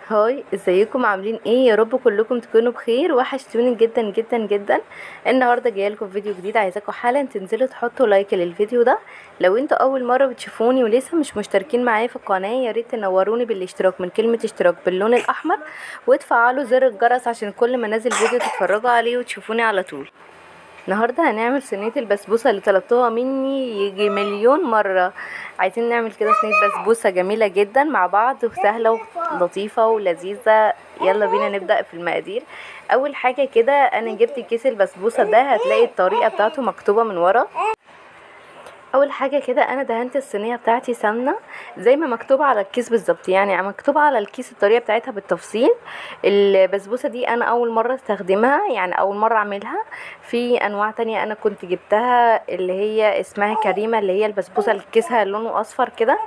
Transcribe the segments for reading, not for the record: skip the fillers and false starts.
هاي، ازيكم؟ عاملين ايه؟ يا رب كلكم تكونوا بخير. وحشتوني جدا جدا جدا. النهارده جايه لكم فيديو جديد، عايزاكم حالا تنزلوا تحطوا لايك للفيديو ده. لو انتوا اول مره بتشوفوني ولسه مش مشتركين معايا في القناه، يا ريت تنوروني بالاشتراك من كلمه اشتراك باللون الاحمر، وتفعلوا زر الجرس عشان كل ما انزل فيديو تتفرجوا عليه وتشوفوني على طول. النهارده هنعمل صينيه البسبوسه اللي طلبتوها مني يجي مليون مره. عايزين نعمل كده صينيه بسبوسه جميله جدا مع بعض، وسهله ولطيفه ولذيذه. يلا بينا نبدا في المقادير. اول حاجه كده انا جبت كيس البسبوسه ده، هتلاقي الطريقه بتاعته مكتوبه من ورا. اول حاجه كده انا دهنت الصينيه بتاعتي سمنه زي ما مكتوب على الكيس بالظبط، يعني مكتوب على الكيس الطريقه بتاعتها بالتفصيل. البسبوسه دي انا اول مره استخدمها، يعني اول مره اعملها. في انواع تانية انا كنت جبتها اللي هي اسمها كريمه، اللي هي البسبوسه اللي كيسها لونه اصفر كده.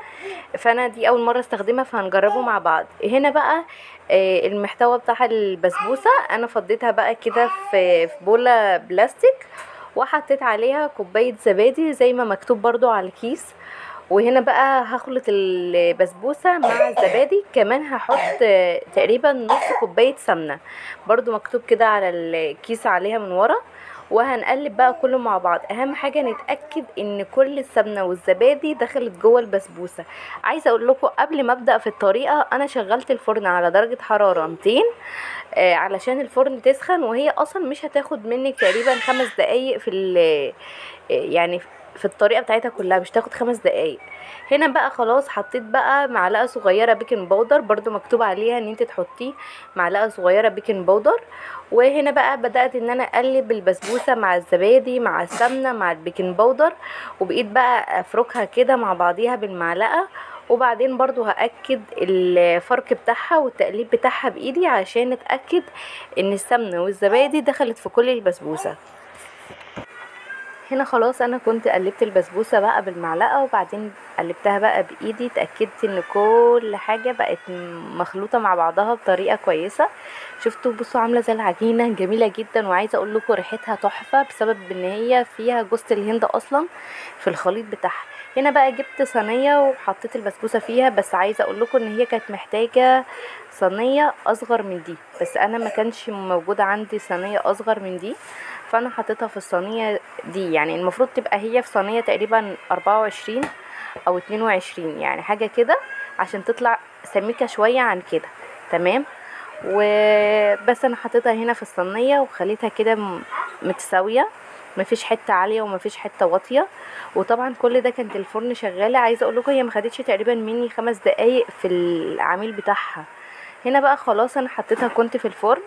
فانا دي اول مره استخدمها، فهنجربه مع بعض هنا بقى. المحتوى بتاع البسبوسه انا فضيتها بقى كده في بوله بلاستيك، وحطيت عليها كوباية زبادي زي ما مكتوب برضو على الكيس. وهنا بقى هخلط البسبوسة مع الزبادي، كمان هحط تقريبا نص كوباية سمنة، برضو مكتوب كده على الكيس عليها من ورا. وهنقلب بقى كله مع بعض. اهم حاجة نتأكد ان كل السمنة والزبادي دخلت جوه البسبوسة. عايزة اقول لكم قبل ما ابدأ في الطريقة، انا شغلت الفرن على درجة حرارة 200، علشان الفرن تسخن. وهي اصلا مش هتاخد منك تقريبا 5 دقايق يعني في الطريقه بتاعتها كلها مش تاخد 5 دقايق. هنا بقى خلاص حطيت بقى معلقه صغيره بيكنج باودر، برضو مكتوب عليها ان انت تحطي معلقه صغيره بيكنج باودر. وهنا بقى بدات ان انا اقلب البسبوسه مع الزبادي مع السمنه مع البيكنج باودر، وبقيت بقى افركها كده مع بعضيها بالمعلقه. وبعدين برضو هأكد الفرك بتاعها والتقليب بتاعها بإيدي عشان اتأكد ان السمنة والزبادي دخلت في كل البسبوسة. هنا خلاص انا كنت قلبت البسبوسة بقى بالمعلقة، وبعدين قلبتها بقى بايدي، اتأكدت ان كل حاجة بقت مخلوطة مع بعضها بطريقة كويسة. شفتوا؟ بصوا عاملة زي العجينة، جميلة جدا. وعايزة اقول لكم ريحتها تحفة بسبب ان هي فيها جوز الهند اصلا في الخليط بتاعها. هنا بقى جبت صينية وحطيت البسبوسة فيها، بس عايزة اقول لكم ان هي كانت محتاجة صينية اصغر من دي، بس انا ما كانش موجودة عندي صينية اصغر من دي، فانا حطيتها في الصينية دي. يعني المفروض تبقى هي في صينية تقريبا 24 او 22، يعني حاجة كده، عشان تطلع سميكة شوية عن كده. تمام. وبس انا حطيتها هنا في الصينية وخليتها كده متساوية، مفيش حته عاليه ومفيش حته واطيه. وطبعا كل ده كانت الفرن شغاله. عايزه اقول لكم هي ما خدتش تقريبا مني 5 دقايق في العميل بتاعها. هنا بقى خلاص انا حطيتها كنت في الفرن.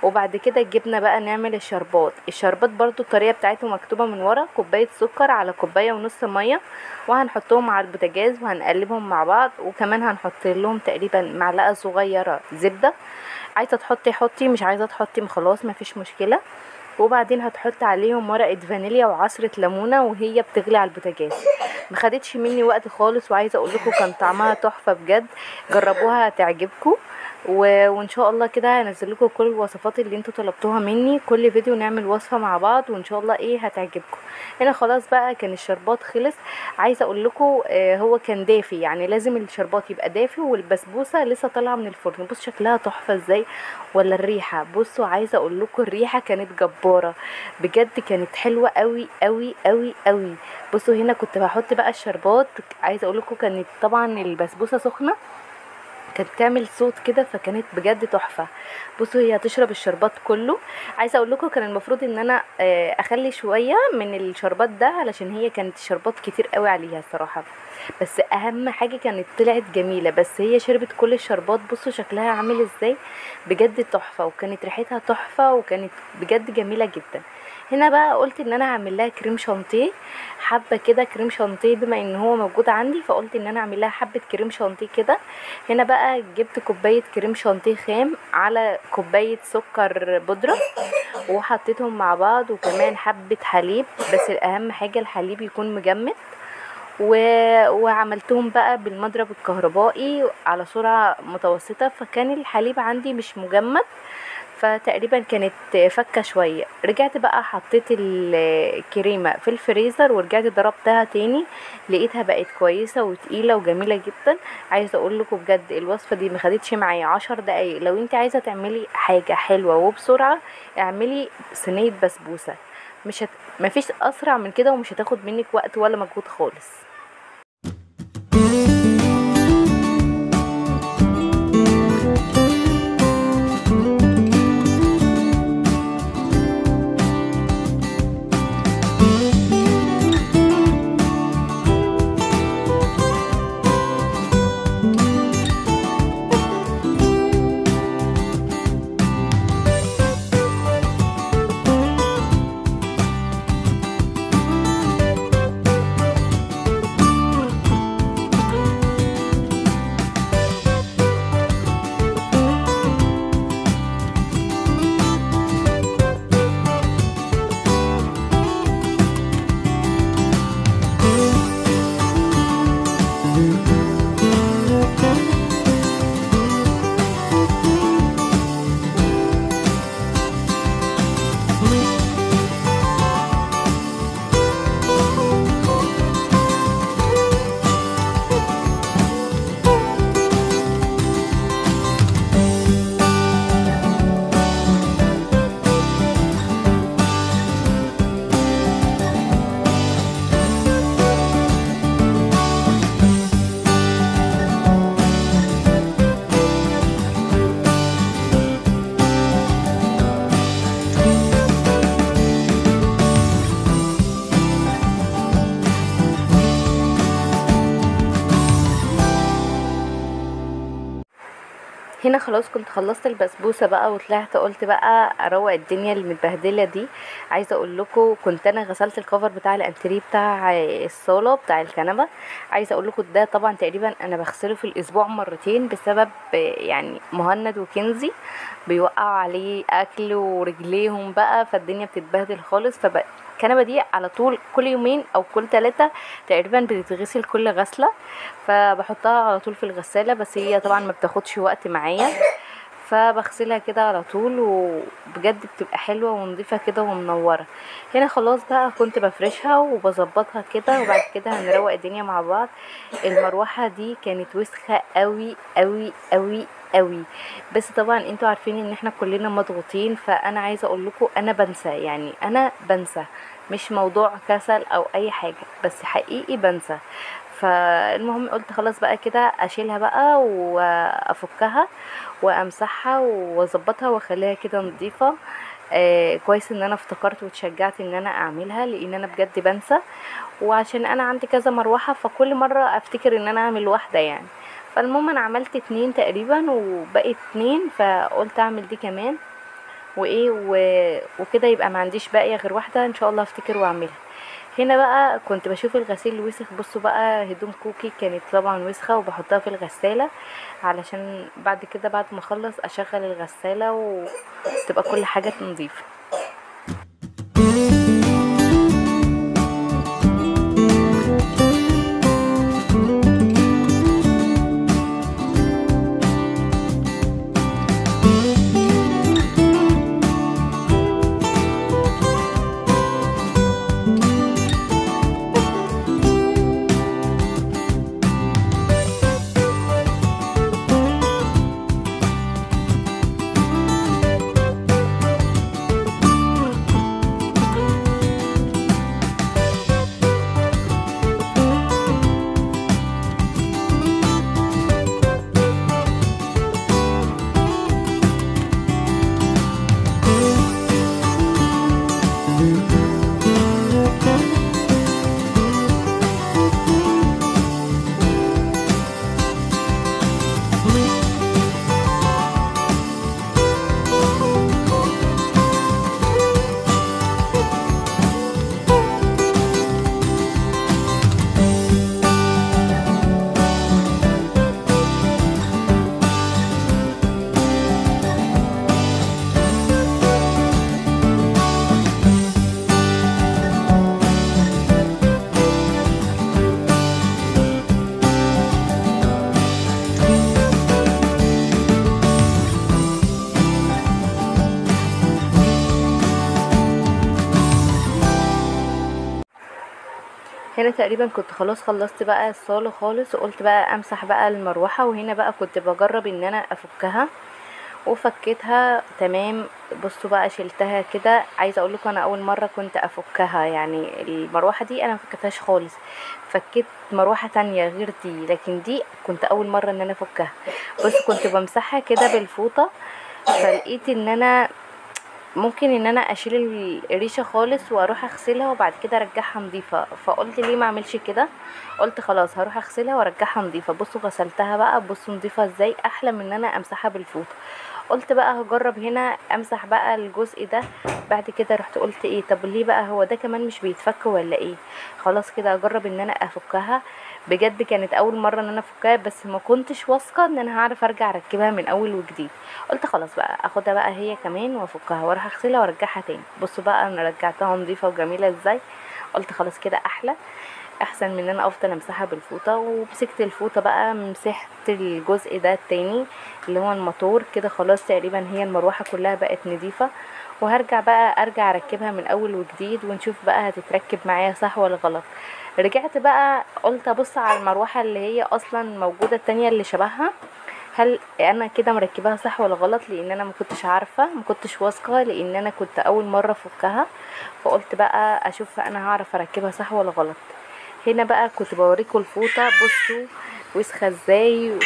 وبعد كده جبنا بقى نعمل الشربات برضو الطريقه بتاعته مكتوبه من ورا. كوبايه سكر على كوبايه ونص ميه، وهنحطهم على البوتاجاز وهنقلبهم مع بعض. وكمان هنحط لهم تقريبا معلقه صغيره زبده. عايزه تحطي حطي، مش عايزه تحطي خلاص مفيش مشكله. وبعدين هتحط عليهم ورقه فانيليا وعصره ليمونه وهي بتغلي على البوتاجاز. ما خدتش مني وقت خالص، وعايزه اقول لكم كان طعمها تحفه بجد. جربوها هتعجبكم. وان شاء الله كده هنزل لكم كل الوصفات اللي انتوا طلبتوها مني، كل فيديو نعمل وصفه مع بعض، وان شاء الله هتعجبكم. هنا خلاص بقى كان الشربات خلص. عايزه اقول لكم هو كان دافي، يعني لازم الشربات يبقى دافي، والبسبوسه لسه طالعه من الفرن. بص شكلها تحفه ازاي، ولا الريحه؟ بصوا عايزه اقول لكم الريحه كانت جباره بجد، كانت حلوه قوي قوي قوي قوي. بصوا هنا كنت بحط بقى الشربات. عايزه اقول لكم كانت طبعا البسبوسه سخنه، كانت تعمل صوت كده، فكانت بجد تحفه. بصوا هي هتشرب الشربات كله. عايزه اقول لكم كان المفروض ان انا اخلي شويه من الشربات ده، علشان هي كانت الشربات كتير قوي عليها الصراحه. بس اهم حاجه كانت طلعت جميله، بس هي شربت كل الشربات. بصوا شكلها عامل ازاي، بجد تحفه، وكانت ريحتها تحفه، وكانت بجد جميله جدا. هنا بقى قلت ان انا اعمل لها كريم شانتيه، حبه كده كريم شانتيه، بما ان هو موجود عندي فقلت ان انا اعمل لها حبه كريم شانتيه كده. هنا بقى جبت كوبايه كريم شانتيه خام على كوبايه سكر بودره، وحطيتهم مع بعض، وكمان حبه حليب، بس الاهم حاجه الحليب يكون مجمد. و... وعملتهم بقى بالمضرب الكهربائي على سرعه متوسطه، فكان الحليب عندي مش مجمد، فتقريبا كانت فكه شويه. رجعت بقى حطيت الكريمه في الفريزر ورجعت ضربتها تاني، لقيتها بقت كويسه وتقيله وجميله جدا. عايزه اقول لكم بجد الوصفه دي ما خدتش معايا 10 دقايق. لو انت عايزه تعملي حاجه حلوه وبسرعه اعملي صينيه بسبوسه، مفيش اسرع من كده ومش هتاخد منك وقت ولا مجهود خالص. هنا خلاص كنت خلصت البسبوسه بقى وطلعت، قلت بقى اروق الدنيا المتبهدله دي. عايزه اقول لكم كنت انا غسلت الكفر بتاع الانتريه بتاع الصاله بتاع الكنبه. عايزه اقول لكم ده طبعا تقريبا انا بغسله في الاسبوع مرتين، بسبب يعني مهند وكنزي بيوقعوا عليه اكل ورجليهم بقى، فالدنيا بتتبهدل خالص. الكنبه دي على طول كل يومين او كل 3 تقريبا بتتغسل كل غسله، فبحطها على طول في الغساله. بس هي طبعا ما بتاخدش وقت معايا، فبغسلها كده على طول وبجد بتبقى حلوه ونظيفه كده ومنوره. هنا خلاص بقى كنت بفرشها وبظبطها كده، وبعد كده هنروق الدنيا مع بعض. المروحه دي كانت وسخه قوي قوي قوي قوي، بس طبعا انتوا عارفين ان احنا كلنا مضغوطين. فانا عايزه اقول لكم انا بنسى، يعني انا بنسى، مش موضوع كسل او اي حاجه، بس حقيقي بنسى. فالمهم قلت خلاص بقى كده اشيلها بقى وافكها وامسحها واظبطها واخليها كده نظيفه. كويس ان انا افتكرت واتشجعت ان انا اعملها، لان انا بجد بنسى، وعشان انا عندي كذا مروحه فكل مره افتكر ان انا اعمل واحده يعني. فالمهم انا عملت 2 تقريبا وبقيت 2، فقلت اعمل دي كمان وايه وكده يبقى ما عنديش باقيه غير واحده ان شاء الله افتكر واعملها. هنا بقى كنت بشوف الغسيل وسخ. بصوا بقى هدوم كوكي كانت طبعا وسخه وبحطها في الغساله، علشان بعد كده بعد ما اخلص اشغل الغساله وتبقى كل حاجه نظيفه. هنا تقريبا كنت خلاص خلصت بقى الصالة خالص، وقلت بقى امسح بقى المروحة. وهنا بقى كنت بجرب ان انا افكها وفكيتها تمام. بصوا بقى شلتها كده. عايزه اقول لكم انا اول مره كنت افكها، يعني المروحه دي انا مفكتهاش خالص. فكيت مروحه تانية غير دي، لكن دي كنت اول مره ان انا افكها. بس كنت بمسحها كده بالفوطه، فلقيت ان انا ممكن ان انا اشيل الريشه خالص واروح اغسلها وبعد كده ارجعها نظيفه. فقلت ليه ما اعملش كده، قلت خلاص هروح اغسلها وارجعها نظيفه. بصوا غسلتها بقى، بصوا نظيفه ازاي، احلى من ان انا امسحها بالفوطه. قلت بقى هجرب هنا امسح بقى الجزء ده. بعد كده رحت قلت ايه، طب ليه بقى هو ده كمان مش بيتفك ولا ايه؟ خلاص كده اجرب ان انا افكها. بجد كانت اول مره ان انا افكها، بس ما كنتش واثقه ان انا هعرف ارجع اركبها من اول وجديد. قلت خلاص بقى اخدها بقى هي كمان وافكها واروح اغسلها وارجعها تاني. بصوا بقى انا رجعتها نظيفه وجميله ازاي. قلت خلاص كده احسن من ان انا افضل امسحها بالفوطه. ومسكت الفوطه بقى مسحت الجزء ده التاني اللي هو الموتور كده. خلاص تقريبا هي المروحه كلها بقت نظيفه. وهرجع بقى اركبها من اول وجديد ونشوف بقى هتتركب معايا صح ولا غلط. رجعت بقى قلت ابص على المروحه اللي هي اصلا موجوده التانية اللي شبهها، هل انا كده مركباها صح ولا غلط، لان انا ما كنتش عارفه، ما كنتش واثقه، لان انا كنت اول مره افكها. فقلت بقى اشوف انا هعرف اركبها صح ولا غلط. هنا بقى كنت بوريكم الفوطه، بصوا وسخه ازاي.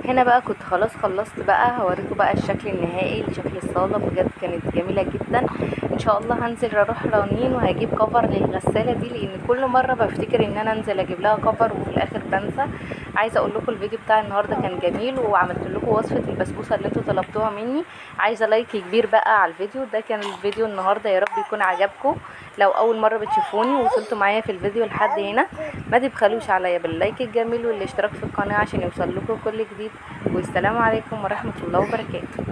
هنا بقى كنت خلاص خلصت بقى. هوريكم بقى الشكل النهائي لشكل الصاله. بجد كانت جميله جدا. ان شاء الله هنزل اروح رنين وهجيب كفر للغساله دي، لان كل مره بفتكر ان انا انزل اجيب لها كفر وفي الاخر بنسى. عايزه اقول لكم الفيديو بتاع النهارده كان جميل، وعملت لكم وصفه البسبوسه اللي انتوا طلبتوها مني. عايزه لايك كبير بقى على الفيديو ده. كان الفيديو النهارده، يا رب يكون عجبكم. لو اول مره بتشوفوني ووصلتوا معايا في الفيديو لحد هنا، ما تبخلوش عليا باللايك الجميل والاشتراك في القناه عشان يوصل لكم كل جديد. والسلام عليكم ورحمه الله وبركاته.